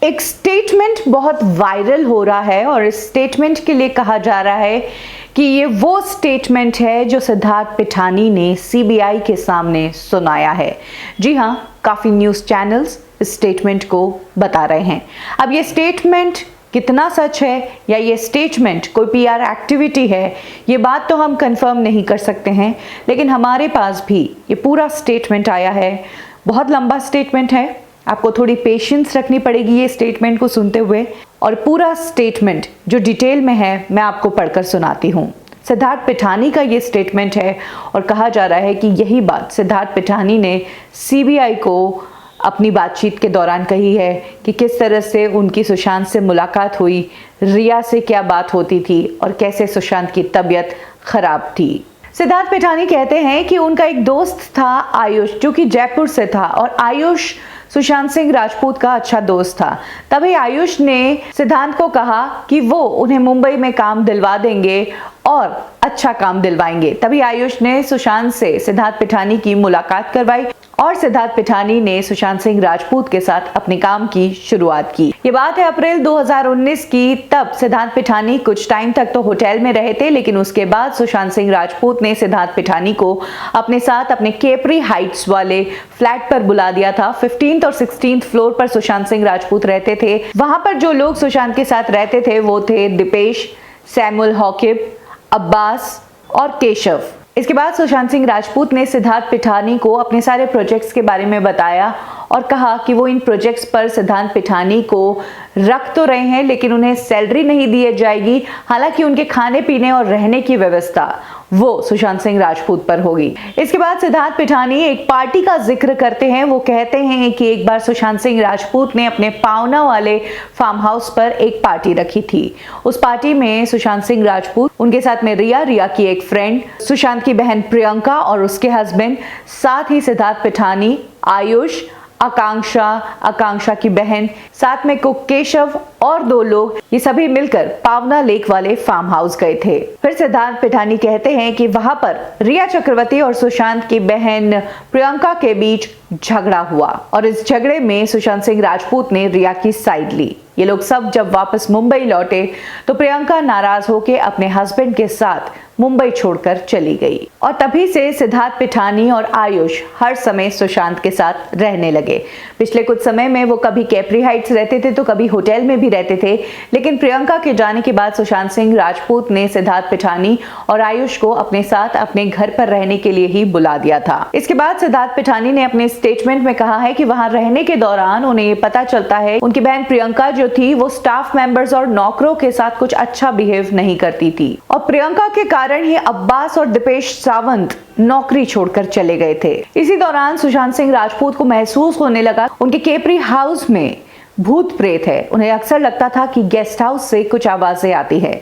एक स्टेटमेंट बहुत वायरल हो रहा है और इस स्टेटमेंट के लिए कहा जा रहा है कि ये वो स्टेटमेंट है जो सिद्धार्थ पिठानी ने सीबीआई के सामने सुनाया है। जी हाँ, काफ़ी न्यूज़ चैनल्स इस स्टेटमेंट को बता रहे हैं। अब ये स्टेटमेंट कितना सच है या ये स्टेटमेंट कोई पीआर एक्टिविटी है, ये बात तो हम कंफर्म नहीं कर सकते हैं, लेकिन हमारे पास भी ये पूरा स्टेटमेंट आया है। बहुत लंबा स्टेटमेंट है, आपको थोड़ी पेशेंस रखनी पड़ेगी ये स्टेटमेंट को सुनते हुए, और पूरा स्टेटमेंट जो डिटेल में है मैं आपको पढ़कर सुनाती हूँ। सिद्धार्थ पिठानी का ये स्टेटमेंट है और कहा जा रहा है कि यही बात सिद्धार्थ पिठानी ने सीबीआई को अपनी बातचीत के दौरान कही है कि किस तरह से उनकी सुशांत से मुलाकात हुई, रिया से क्या बात होती थी और कैसे सुशांत की तबीयत खराब थी। सिद्धार्थ पिठानी कहते हैं कि उनका एक दोस्त था आयुष, जो कि जयपुर से था, और आयुष सुशांत सिंह राजपूत का अच्छा दोस्त था। तभी आयुष ने सिद्धांत को कहा कि वो उन्हें मुंबई में काम दिलवा देंगे और अच्छा काम दिलवाएंगे। तभी आयुष ने सुशांत से सिद्धार्थ पिठानी की मुलाकात करवाई और सिद्धार्थ पिठानी ने सुशांत सिंह राजपूत के साथ अपने काम की शुरुआत की। ये बात है अप्रैल 2019 की। तब सिद्धार्थ पिठानी कुछ टाइम तक तो होटल में रहे थे, लेकिन उसके बाद सुशांत सिंह राजपूत ने सिद्धार्थ पिठानी को अपने साथ अपने केपरी हाइट्स वाले फ्लैट पर बुला दिया था। 15th और 16th फ्लोर पर सुशांत सिंह राजपूत रहते थे। वहां पर जो लोग सुशांत के साथ रहते थे वो थे दीपेश, सैमुअल हॉकिब, अब्बास और केशव। इसके बाद सुशांत सिंह राजपूत ने सिद्धार्थ पिठानी को अपने सारे प्रोजेक्ट्स के बारे में बताया और कहा कि वो इन प्रोजेक्ट्स पर सिद्धार्थ पिठानी को रख तो रहे हैं, लेकिन उन्हें सैलरी नहीं दी जाएगी। हालांकि उनके खाने पीने और रहने की व्यवस्था वो सुशांत सिंह राजपूत पर होगी। इसके बाद सिद्धार्थ पिठानी एक पार्टी का जिक्र करते हैं। वो कहते हैं कि एक बार सुशांत सिंह राजपूत ने अपने पावना वाले फार्म हाउस पर एक पार्टी रखी थी। उस पार्टी में सुशांत सिंह राजपूत, उनके साथ में रिया की एक फ्रेंड, सुशांत की बहन प्रियंका और उसके हस्बैंड, साथ ही सिद्धार्थ पिठानी, आयुष, आकांक्षा की बहन, साथ में कुक केशव और 2 लोग, ये सभी मिलकर पावना लेक वाले फार्म हाउस गए थे। फिर सिद्धार्थ पिठानी कहते हैं कि वहां पर रिया चक्रवर्ती और सुशांत की बहन प्रियंका के बीच झगड़ा हुआ और इस झगड़े में सुशांत सिंह राजपूत ने रिया की साइड ली। ये लोग सब जब वापस मुंबई लौटे तो प्रियंका नाराज होकर अपने हस्बैंड के साथ मुंबई छोड़कर चली गई और तभी से सिद्धार्थ पिठानी और आयुष हर समय सुशांत के साथ रहने लगे। पिछले कुछ समय में वो कभी केपरी हाइट्स रहते थे तो कभी होटल में भी रहते थे, लेकिन प्रियंका के जाने के बाद सुशांत सिंह राजपूत ने सिद्धार्थ पिठानी और आयुष को अपने साथ अपने घर पर रहने के लिए ही बुला दिया था। इसके बाद सिद्धार्थ पिठानी ने अपने स्टेटमेंट में कहा है कि वहां रहने के दौरान उन्हें ये पता चलता है उनकी बहन प्रियंका जो थी वो स्टाफ मेंबर्स और नौकरों के साथ कुछ अच्छा बिहेव नहीं करती थी और प्रियंका के कारण ही अब्बास और दीपेश सावंत नौकरी छोड़कर चले गए थे। इसी दौरान सुशांत सिंह राजपूत को महसूस होने लगा उनके केपरी हाउस में भूत प्रेत है। उन्हें अक्सर लगता था कि गेस्ट हाउस से कुछ आवाजें आती है।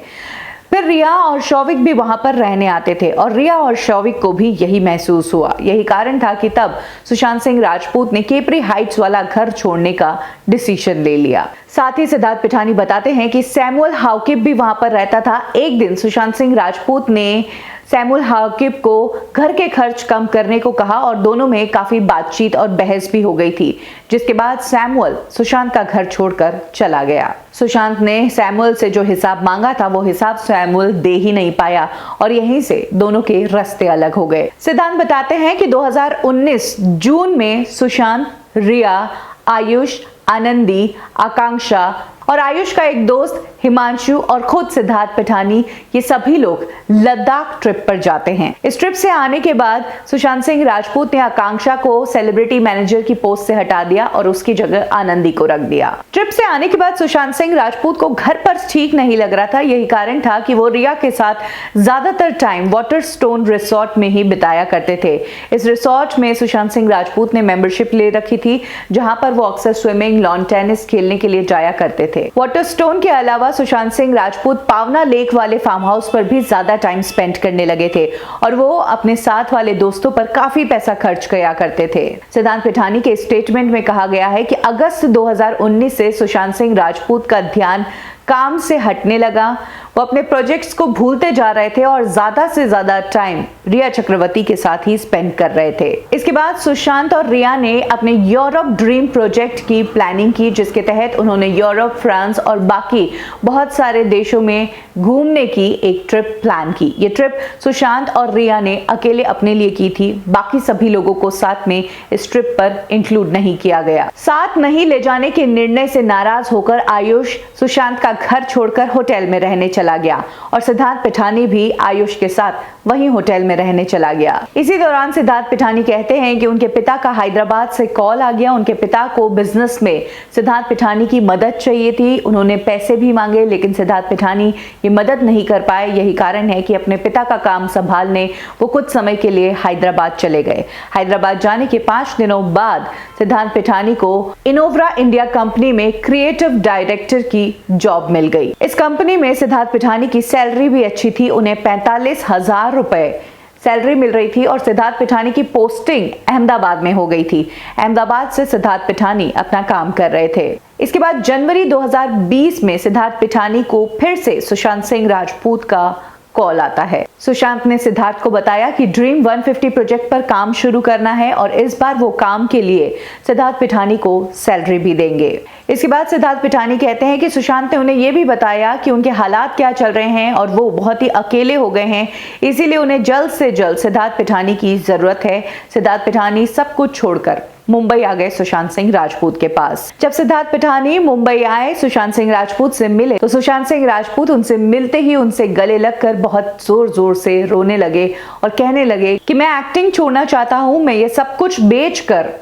फिर रिया और शौविक भी वहां पर रहने आते थे और रिया और शौविक को भी यही महसूस हुआ। यही कारण था कि तब सुशांत सिंह राजपूत ने केपरी हाइट्स वाला घर छोड़ने का डिसीजन ले लिया। साथ ही सिद्धार्थ पिठानी बताते हैं कि सैमुअल हॉकिब भी वहां पर रहता था। एक दिन सुशांत सिंह राजपूत ने सैमुअल हॉकिब को घर के खर्च कम करने को कहा और दोनों में काफी बातचीत और बहस भी हो गई थी, जिसके बाद सैमुअल सुशांत का घर छोड़कर चला गया। सुशांत ने सैमुअल से जो हिसाब मांगा था वो हिसाब सैमुअल दे ही नहीं पाया और यहीं से दोनों के रास्ते अलग हो गए। सिद्धांत बताते हैं कि 2019 जून में सुशांत, रिया, आयुष, आनंदी, आकांक्षा और आयुष का एक दोस्त हिमांशु और खुद सिद्धार्थ पिठानी, ये सभी लोग लद्दाख ट्रिप पर जाते हैं। इस ट्रिप से आने के बाद सुशांत सिंह राजपूत ने आकांक्षा को सेलिब्रिटी मैनेजर की पोस्ट से हटा दिया और उसकी जगह आनंदी को रख दिया। ट्रिप से आने के बाद सुशांत सिंह राजपूत को घर पर ठीक नहीं लग रहा था। यही कारण था कि वो रिया के साथ ज्यादातर टाइम वाटरस्टोन रिसोर्ट में ही बिताया करते थे। इस रिसोर्ट में सुशांत सिंह राजपूत ने मेंबरशिप ले रखी थी, जहां पर वो अक्सर स्विमिंग, लॉन टेनिस खेलने के लिए जाया करते थे। वाटरस्टोन के अलावा सुशांत सिंह राजपूत पावना लेक वाले फार्म हाउस पर भी ज्यादा टाइम स्पेंड करने लगे थे और वो अपने साथ वाले दोस्तों पर काफी पैसा खर्च किया करते थे। सिद्धार्थ पिठानी के स्टेटमेंट में कहा गया है कि अगस्त 2019 से सुशांत सिंह राजपूत का ध्यान काम से हटने लगा, वो अपने प्रोजेक्ट्स को भूलते जा रहे थे और ज्यादा से ज्यादा टाइम रिया चक्रवर्ती के साथ ही स्पेंड कर रहे थे। इसके बाद सुशांत और रिया ने अपने यूरोप ड्रीम प्रोजेक्ट की प्लानिंग की, जिसके तहत उन्होंने यूरोप, फ्रांस और बाकी बहुत सारे देशों में घूमने की एक ट्रिप प्लान की। ये ट्रिप सुशांत और रिया ने अकेले अपने लिए की थी, बाकी सभी लोगों को साथ में इस ट्रिप पर इंक्लूड नहीं किया गया। साथ नहीं ले जाने के निर्णय से नाराज होकर आयुष सुशांत का घर छोड़कर होटल में रहने चला गया और सिद्धार्थ पिठानी भी आयुष के साथ वहीं होटल में रहने चला गया। इसी दौरान सिद्धार्थ पिठानी कहते हैं कि उनके पिता का हैदराबाद से कॉल आ गया। उनके पिता को बिजनेस में सिद्धार्थ पिठानी की मदद चाहिए थी। उन्होंने पैसे भी मांगे, लेकिन सिद्धार्थ पिठानी ये मदद नहीं कर पाए। यही कारण है कि अपने पिता का काम संभालने वो कुछ समय के लिए हैदराबाद चले गए। हैदराबाद जाने के 5 दिनों बाद सिद्धार्थ पिठानी को इनोवरा इंडिया कंपनी में क्रिएटिव डायरेक्टर की जॉब मिल गई। इस कंपनी में सिद्धार्थ पिठानी की सैलरी भी अच्छी थी, उन्हें 45,000 रुपए सैलरी मिल रही थी और सिद्धार्थ पिठानी की पोस्टिंग अहमदाबाद में हो गई थी। अहमदाबाद से सिद्धार्थ पिठानी अपना काम कर रहे थे। इसके बाद जनवरी 2020 में सिद्धार्थ पिठानी को फिर से सुशांत सिंह राजपूत का कॉल आता है। सुशांत ने सिद्धार्थ को बताया कि ड्रीम 150 प्रोजेक्ट पर काम शुरू करना है और इस बार वो काम के लिए सिद्धार्थ पिठानी को सैलरी भी देंगे। इसके बाद सिद्धार्थ पिठानी कहते हैं कि सुशांत ने उन्हें यह भी बताया कि उनके हालात क्या चल रहे हैं और वो बहुत ही अकेले हो गए हैं, इसीलिए उन्हें जल्द से जल्द सिद्धार्थ पिठानी की जरूरत है। सिद्धार्थ पिठानी सब कुछ छोड़कर मुंबई आ गए सुशांत सिंह राजपूत के पास। जब सिद्धार्थ पिठानी मुंबई आए, सुशांत सिंह राजपूत से मिले, तो सुशांत सिंह राजपूत उनसे मिलते ही उनसे गले लगकर बहुत जोर जोर से रोने लगे और कहने लगे कि मैं एक्टिंग छोड़ना चाहता हूं, मैं ये सब कुछ बेचकर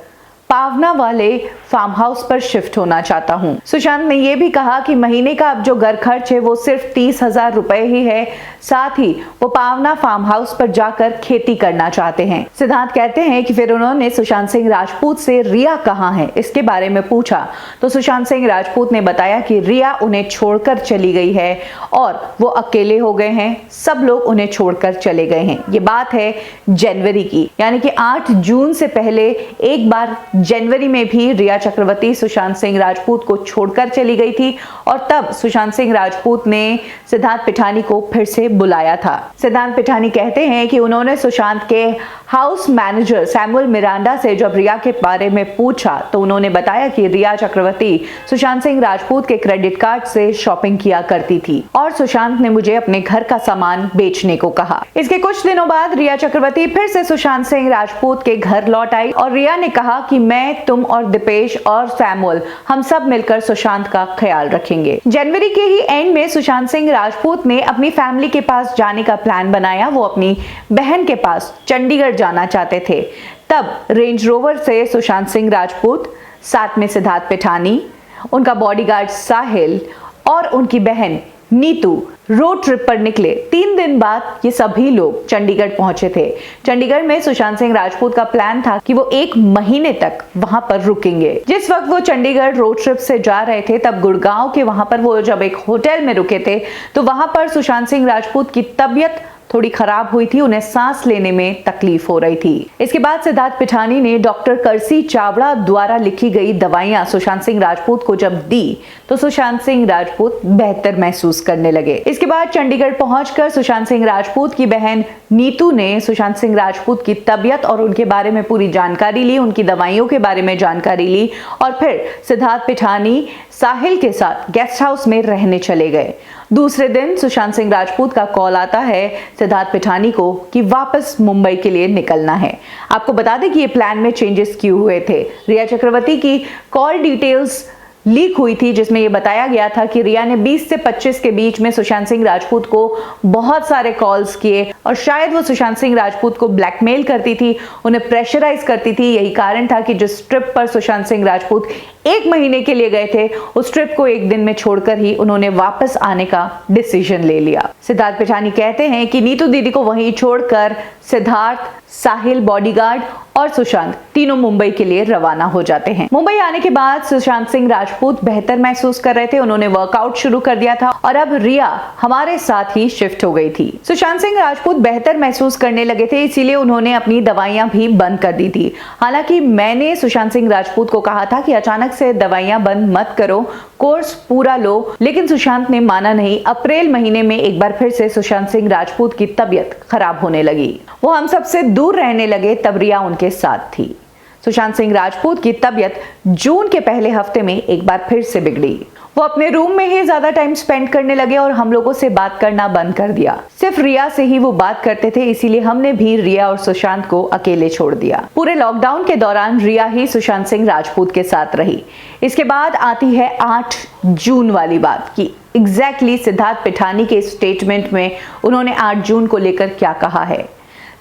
पावना वाले फार्म हाउस पर शिफ्ट होना चाहता हूं। सुशांत ने यह भी कहा कि महीने का अब जो घर खर्च है वो सिर्फ 30,000 रुपए ही है, साथ ही वो पावना फार्म हाउस पर जाकर खेती करना चाहते हैं। सिद्धार्थ कहते हैं कि फिर उन्होंने सुशांत सिंह राजपूत से रिया कहाँ है इसके बारे में पूछा, तो सुशांत सिंह राजपूत ने बताया कि रिया उन्हें छोड़कर चली गई है और वो अकेले हो गए हैं, सब लोग उन्हें छोड़कर चले गए हैं। ये बात है जनवरी की, यानी कि 8 जून से पहले एक बार जनवरी में भी रिया चक्रवर्ती सुशांत सिंह राजपूत को छोड़कर चली गई थी और तब सुशांत सिंह राजपूत ने सिद्धार्थ पिठानी को फिर से बुलाया था। सिद्धार्थ पिठानी कहते हैं कि उन्होंने सुशांत के हाउस मैनेजर सैमुअल मिरांडा से जब रिया के बारे में पूछा तो उन्होंने बताया कि रिया चक्रवर्ती सुशांत सिंह राजपूत के क्रेडिट कार्ड से शॉपिंग किया करती थी और सुशांत ने मुझे अपने घर का सामान बेचने को कहा। इसके कुछ दिनों बाद रिया चक्रवर्ती फिर से सुशांत सिंह राजपूत के घर लौट आई और रिया ने कहा कि मैं, तुम और दीपेश और सैमुअल हम सब मिलकर सुशांत का ख्याल रखेंगे। जनवरी के ही एंड में सुशांत सिंह राजपूत ने अपनी फैमिली के पास जाने का प्लान बनाया। वो अपनी बहन के पास चंडीगढ़ जाना चाहते थे। तब रेंज रोवर से सुशांत सिंह राजपूत, साथ में सिद्धार्थ पिठानी, उनका बॉडीगार्ड साहिल और उनकी बहन नीतू रोड ट्रिप पर निकले। 3 दिन बाद ये सभी लोग चंडीगढ़ पहुंचे थे। चंडीगढ़ में सुशांत सिंह राजपूत का प्लान था कि वो 1 महीने तक वहां पर रुकेंगे। जिस वक्त वो चंडीगढ़ रोड ट्रिप से जा रहे थे तब गुड़गांव के वहां पर वो जब एक होटल में रुके थे तो वहां पर सुशांत सिंह राजपूत की तबीयत थोड़ी खराब हुई थी, उन्हें सांस लेने में तकलीफ हो रही थी। इसके बाद सिद्धार्थ पिठानी ने डॉक्टर करसी चावड़ा द्वारा लिखी गई दवाइयां सुशांत सिंह राजपूत को जब दी तो सुशांत सिंह राजपूत बेहतर महसूस करने लगे। इसके बाद चंडीगढ़ पहुंचकर सुशांत सिंह राजपूत की बहन नीतू ने सुशांत सिंह राजपूत की तबीयत और उनके बारे में पूरी जानकारी ली, उनकी दवाइयों के बारे में जानकारी ली और फिर सिद्धार्थ पिठानी साहिल के साथ गेस्ट हाउस में रहने चले गए। दूसरे दिन सुशांत सिंह राजपूत का कॉल आता है सिद्धार्थ पिठानी को कि वापस मुंबई के लिए निकलना है। आपको बता दें कि ये प्लान में चेंजेस क्यों हुए थे। रिया चक्रवर्ती की कॉल डिटेल्स लीक हुई थी जिसमें यह बताया गया था कि रिया ने 20 से 25 के बीच में सुशांत सिंह राजपूत को बहुत सारे कॉल्स किए और शायद वो सुशांत सिंह राजपूत को ब्लैकमेल करती थी, उन्हें प्रेशराइज करती थी। यही कारण था कि जिस ट्रिप पर सुशांत सिंह राजपूत 1 महीने के लिए गए थे उस ट्रिप को 1 दिन में छोड़कर ही उन्होंने वापस आने का डिसीजन ले लिया। सिद्धार्थ पिठानी कहते हैं कि नीतू दीदी को वहीं छोड़कर सिद्धार्थ, साहिल बॉडीगार्ड और सुशांत तीनों मुंबई के लिए रवाना हो जाते हैं। मुंबई आने के बाद सुशांत सिंह राजपूत राजपूत बेहतर महसूस कर रहे थे, उन्होंने वर्कआउट शुरू कर दिया था और अब रिया हमारे साथ ही शिफ्ट हो गई थी। सुशांत सिंह राजपूत बेहतर महसूस करने लगे थे, इसीलिए उन्होंने अपनी दवाइयां भी बंद कर दी थी। हालांकि मैंने सुशांत सिंह राजपूत को कहा था कि अचानक से दवाइयां बंद मत करो, कोर्स पूरा लो, लेकिन सुशांत ने माना नहीं। अप्रैल महीने में एक बार फिर से सुशांत सिंह राजपूत की तबीयत खराब होने लगी, वो हम सबसे दूर रहने लगे, तब रिया उनके साथ थी। सुशांत सिंह राजपूत की तबीयत जून के पहले हफ्ते में एक बार फिर से बिगड़ी। वो अपने रूम में ही ज्यादा टाइम स्पेंड करने लगे और हम लोगों से बात करना बंद कर दिया। सिर्फ रिया से ही वो बात करते थे, इसीलिए हमने भी रिया और सुशांत को अकेले छोड़ दिया। पूरे लॉकडाउन के दौरान रिया ही सुशांत सिंह राजपूत के साथ रही। इसके बाद आती है 8 जून वाली बात कि एग्जैक्टली सिद्धार्थ पिठानी के स्टेटमेंट में उन्होंने 8 जून को लेकर क्या कहा है।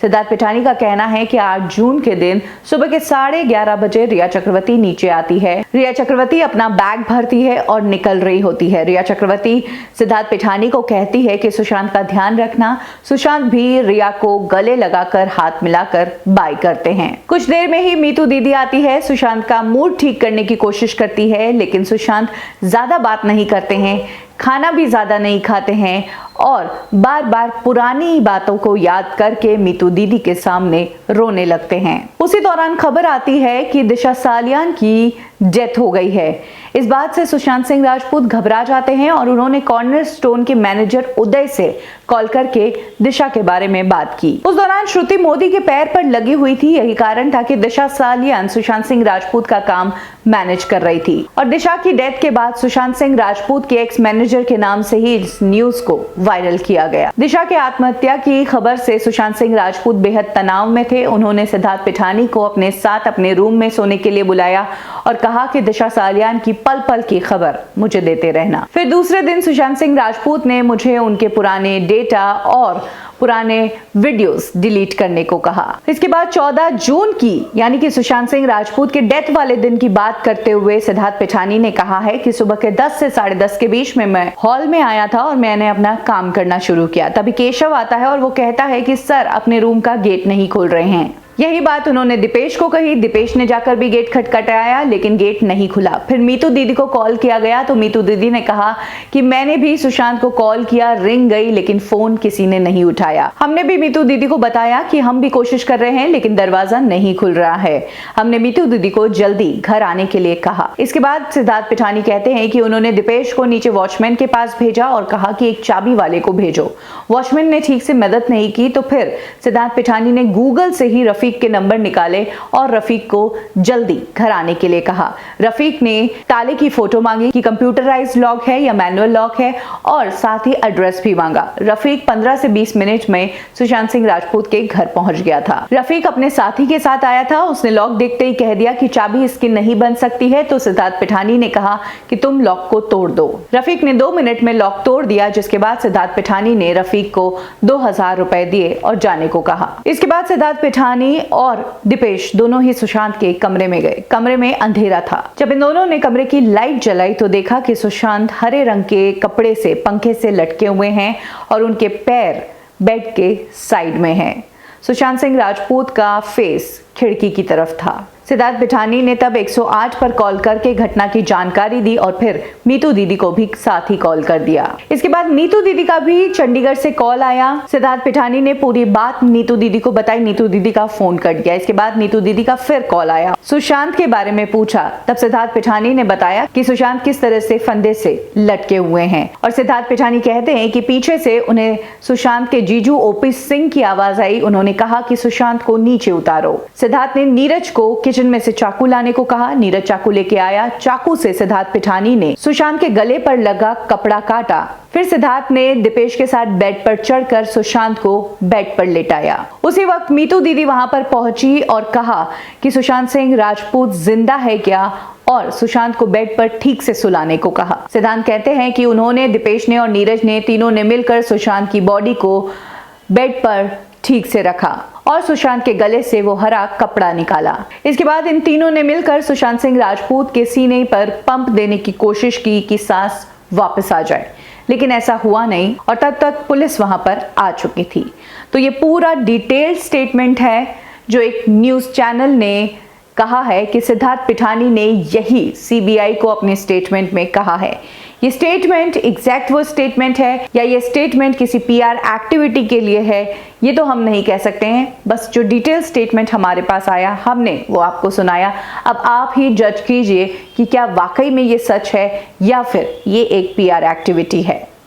सिद्धार्थ पिठानी का कहना है कि 8 जून के दिन सुबह के 11:30 बजे रिया चक्रवर्ती नीचे आती है। रिया चक्रवर्ती अपना बैग भरती है और निकल रही होती है। रिया चक्रवर्ती सिद्धार्थ पिठानी को कहती है कि सुशांत का ध्यान रखना। सुशांत भी रिया को गले लगाकर हाथ मिलाकर बाय करते हैं। कुछ देर में ही मीतू दीदी आती है, सुशांत का मूड ठीक करने की कोशिश करती है, लेकिन सुशांत ज्यादा बात नहीं करते हैं, खाना भी ज्यादा नहीं खाते हैं और बार बार पुरानी बातों को याद करके मीतू दीदी के सामने रोने लगते हैं। उसी दौरान खबर आती है कि दिशा सालियान की डेथ हो गई है। इस बात से सुशांत सिंह राजपूत घबरा जाते हैं और उन्होंने कॉर्नर स्टोन के मैनेजर उदय से कॉल करके दिशा के बारे में बात की। उस दौरान श्रुति मोदी के पैर पर लगी हुई थी, यही कारण था कि दिशा सालियान सुशांत सिंह राजपूत का काम मैनेज कर रही थी और दिशा की डेथ के बाद सुशांत सिंह राजपूत के एक्स मैनेजर के नाम से ही इस न्यूज को वायरल किया गया। दिशा के आत्महत्या की खबर से सुशांत सिंह राजपूत बेहद तनाव में थे। उन्होंने सिद्धार्थ पिठानी को अपने साथ अपने रूम में सोने के लिए बुलाया और कहा कि दिशा सालियान की पल पल की खबर मुझे देते रहना। फिर दूसरे दिन सुशांत सिंह राजपूत ने मुझे उनके पुराने डेटा और पुराने वीडियोस डिलीट करने को कहा। इसके बाद 14 जून की यानी कि सुशांत सिंह राजपूत के डेथ वाले दिन की बात करते हुए सिद्धार्थ पिठानी ने कहा है कि सुबह के 10 से 10:30 के बीच में मैं हॉल में आया था और मैंने अपना काम करना शुरू किया। तभी केशव आता है और वो कहता है कि सर अपने रूम का गेट नहीं खोल रहे हैं। यही बात उन्होंने दीपेश को कही। दीपेश ने जाकर भी गेट खटखटाया लेकिन गेट नहीं खुला। फिर मीतू दीदी को कॉल किया गया तो मीतू दीदी ने कहा कि मैंने भी सुशांत को कॉल किया, रिंग गई लेकिन फोन किसी ने नहीं उठाया। हमने भी मीतू दीदी को बताया कि हम भी कोशिश कर रहे हैं लेकिन दरवाजा नहीं खुल रहा है। हमने मीतू दीदी को जल्दी घर आने के लिए कहा। इसके बाद सिद्धार्थ पिठानी कहते हैं कि उन्होंने दीपेश को नीचे वॉचमैन के पास भेजा और कहा कि एक चाबी वाले को भेजो। वॉचमैन ने ठीक से मदद नहीं की तो फिर सिद्धार्थ पिठानी ने गूगल से ही रफीक के नंबर निकाले और रफीक को जल्दी घर आने के लिए कहा। रफीक ने ताले की फोटो मांगी कि कंप्यूटराइज्ड लॉक है या मैनुअल लॉक है और साथ ही एड्रेस भी मांगा। रफीक 15 से 20 मिनट में सुशांत सिंह राजपूत के घर पहुंच गया था। रफीक अपने साथी के साथ आया था। उसने लॉक देखते ही कह दिया कि चाबी इसकी नहीं बन सकती है तो सिद्धार्थ पिठानी ने कहा कि तुम लॉक को तोड़ दो। रफीक ने 2 मिनट में लॉक तोड़ दिया, जिसके बाद सिद्धार्थ पिठानी ने रफीक को 2000 रुपए दिए और जाने को कहा। इसके बाद सिद्धार्थ पिठानी और दीपेश दोनों ही सुशांत के कमरे में गए। कमरे में अंधेरा था। जब इन दोनों ने कमरे की लाइट जलाई तो देखा कि सुशांत हरे रंग के कपड़े से पंखे से लटके हुए हैं और उनके पैर बेड के साइड में हैं। सुशांत सिंह राजपूत का फेस खिड़की की तरफ था। सिद्धार्थ पिठानी ने तब 108 पर कॉल करके घटना की जानकारी दी और फिर मीतू दीदी को भी साथ ही कॉल कर दिया। इसके बाद मीतू दीदी का भी चंडीगढ़ से कॉल आया। सिद्धार्थ पिठानी ने पूरी बात नीतू दीदी को बताई। नीतू दीदी का फोन कट गया। इसके बाद नीतू दीदी का फिर कॉल आया, सुशांत के बारे में पूछा। तब सिद्धार्थ पिठानी ने बताया कि सुशांत किस तरह से फंदे से लटके हुए हैं और सिद्धार्थ पिठानी कहते हैं कि पीछे से उन्हें सुशांत के जीजू ओपी सिंह की आवाज आई। उन्होंने कहा कि सुशांत को नीचे उतारो। सिद्धार्थ ने नीरज को किचन में से चाकू लाने को कहा। नीरज चाकू लेके आया। चाकू से सिद्धार्थ पिठानी ने सुशांत के गले पर लगा कपड़ा काटा। फिर सिद्धार्थ ने दीपेश के साथ बेड पर चढ़कर सुशांत को बेड पर लेटाया। उसी वक्त मीतू दीदी वहां पर पहुंची और कहा कि सुशांत सिंह राजपूत जिंदा है क्या और सुशांत को बेड पर ठीक से सुलाने को कहा। सिद्धांत कहते हैं कि उन्होंने, दीपेश ने और नीरज ने तीनों ने मिलकर सुशांत की बॉडी को बेड पर ठीक से रखा और सुशांत के गले से वो हरा कपड़ा निकाला। इसके बाद इन तीनों ने मिलकर सुशांत सिंह राजपूत के सीने पर पंप देने की कोशिश की कि सांस वापस आ जाए, लेकिन ऐसा हुआ नहीं और तब तक पुलिस वहां पर आ चुकी थी। तो ये पूरा डिटेल्ड स्टेटमेंट है जो एक न्यूज चैनल ने कहा है कि सिद्धार्थ पिठानी ने यही सीबीआई को अपने स्टेटमेंट में कहा है। ये स्टेटमेंट एग्जैक्ट वो स्टेटमेंट है या ये स्टेटमेंट किसी पीआर एक्टिविटी के लिए है, ये तो हम नहीं कह सकते हैं। बस जो डिटेल स्टेटमेंट हमारे पास आया हमने वो आपको सुनाया। अब आप ही जज कीजिए कि क्या वाकई में ये सच है या फिर ये एक पीआर एक्टिविटी है।